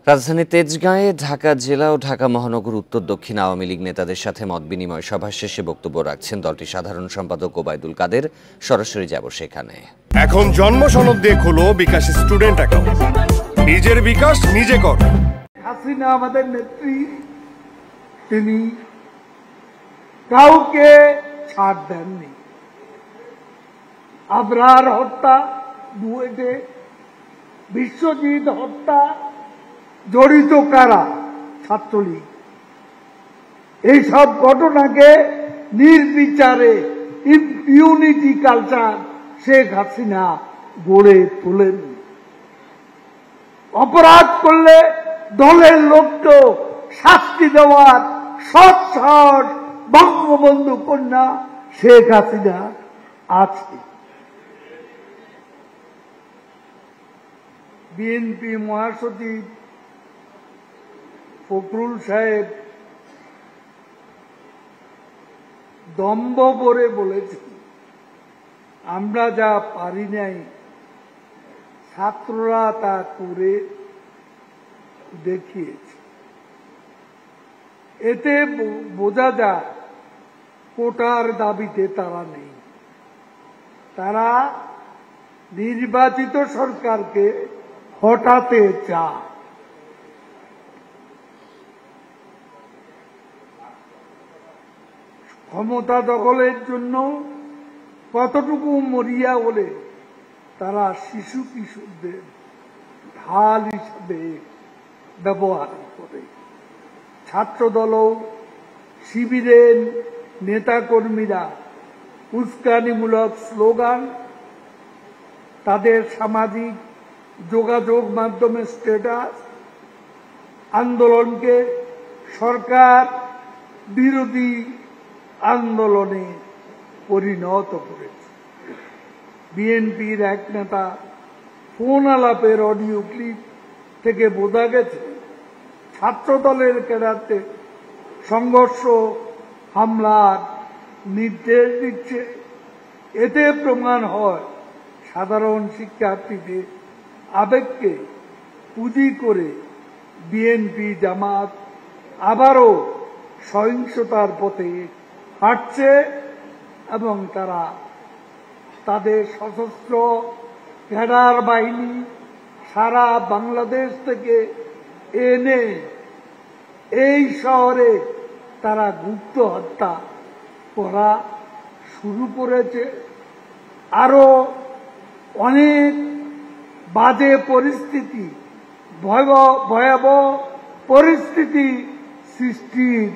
রাজধানীর তেজগাঁয়ে ঢাকা জেলা ও ঢাকা মহানগর উত্তর দক্ষিণ আওয়ামী লীগ নেতাদের সাথে মতবিনিময় সভা শেষে বক্তব্য রাখছেন দলটির সাধারণ সম্পাদক ওবায়দুল কাদের। সরাসরি যাব সেখানে। এখন জন্ম সনদ দিয়ে খোলো বিকাশ স্টুডেন্ট অ্যাকাউন্ট। নিজের বিকাশ নিজে কর। হাসিনা আমাদের নেত্রী, তিনি কাউকে ছাড় দেননি। আবরার হত্যা, বুয়েটে বিশ্বজিৎ হত্যা জড়িত কারা? ছাত্রলীগ। এইসব ঘটনাকে নির্বিচারে ইম্পিউনিটি কালচার শেখ হাসিনা গড়ে তোলেন। অপরাধ করলে দলের লোককে শাস্তি দেওয়ার সৎ সাহস বঙ্গবন্ধু কন্যা শেখ হাসিনা আছে। বিএনপি মহাসচিব ফখরুল সাহেব দম্ভ করে বলেছেন, আমরা যা পারি নাই ছাত্ররা তা করে দেখিয়েছে। এতে বোঝা যায় কোটার দাবিতে তারা নেই। তারা নির্বাচিত সরকারকে হটাতে চায়। ক্ষমতা দখলের জন্য কতটুকু মরিয়া বলে তারা শিশু কিশোরদের ঢাল হিসেবে ব্যবহার করে। ছাত্রদল শিবিরের নেতাকর্মীরা উস্কানিমূলক স্লোগান, তাদের সামাজিক যোগাযোগ মাধ্যমে স্ট্যাটাস আন্দোলনকে সরকার বিরোধী আন্দোলনে পরিণত করেছে। বিএনপির এক নেতা ফোন আলাপের অডিও ক্লিপ থেকে বোঝা গেছে ছাত্রদলের ক্যাডারদের সংঘর্ষ হামলার নির্দেশ দিচ্ছে। এতে প্রমাণ হয় সাধারণ শিক্ষার্থীদের আবেগকে পুঁজি করে বিএনপি জামাত আবারও সহিংসতার পথে হাঁটছে এবং তারা তাদের সশস্ত্র ক্যাডার বাহিনী সারা বাংলাদেশ থেকে এনে এই শহরে তারা গুপ্ত হত্যা করা শুরু করেছে। আরো অনেক বাজে পরিস্থিতি, ভয়াবহ পরিস্থিতি সৃষ্টির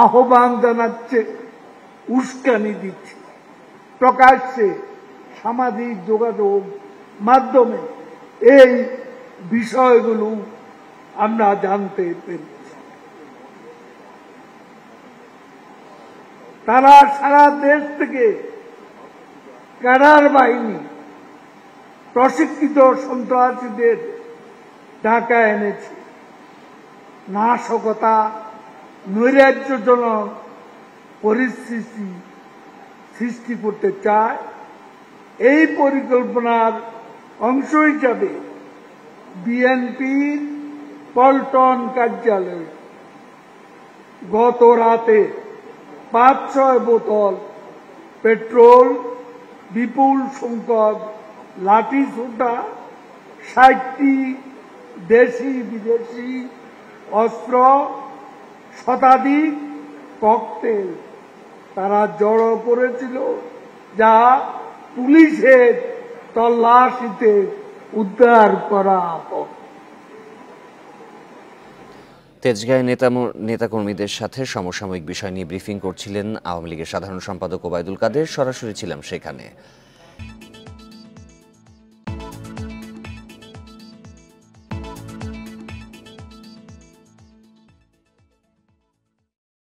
আহ্বান জানাচ্ছে, উস্কানি দিচ্ছে। প্রকাশ্যে সামাজিক যোগাযোগ মাধ্যমে এই বিষয়গুলো আমরা জানতে পেরেছি। তারা সারা দেশ থেকে ক্যাডার বাহিনী প্রশিক্ষিত সন্ত্রাসীদের ঢাকায় এনেছে। নাশকতা, নৈরাজ্যজনক পরিস্থিতি সৃষ্টি করতে চায়। এই পরিকল্পনার অংশ হিসাবে বিএনপির পল্টন কার্যালয়ে গত রাতে ৫-৬ বোতল পেট্রোল, বিপুল সংখ্যক লাঠিসোঁটা, ৬০টি দেশি বিদেশি অস্ত্র, শতাধিক ককটেল তারা জড়ো করেছিল, যা পুলিশের তল্লাশিতে উদ্ধার করা হয়। তেজগাঁয়ে নেতাকর্মীদের সাথে সমসাময়িক বিষয় নিয়ে ব্রিফিং করছিলেন আওয়ামী লীগের সাধারণ সম্পাদক ওবায়দুল কাদের। সরাসরি ছিলাম সেখানে।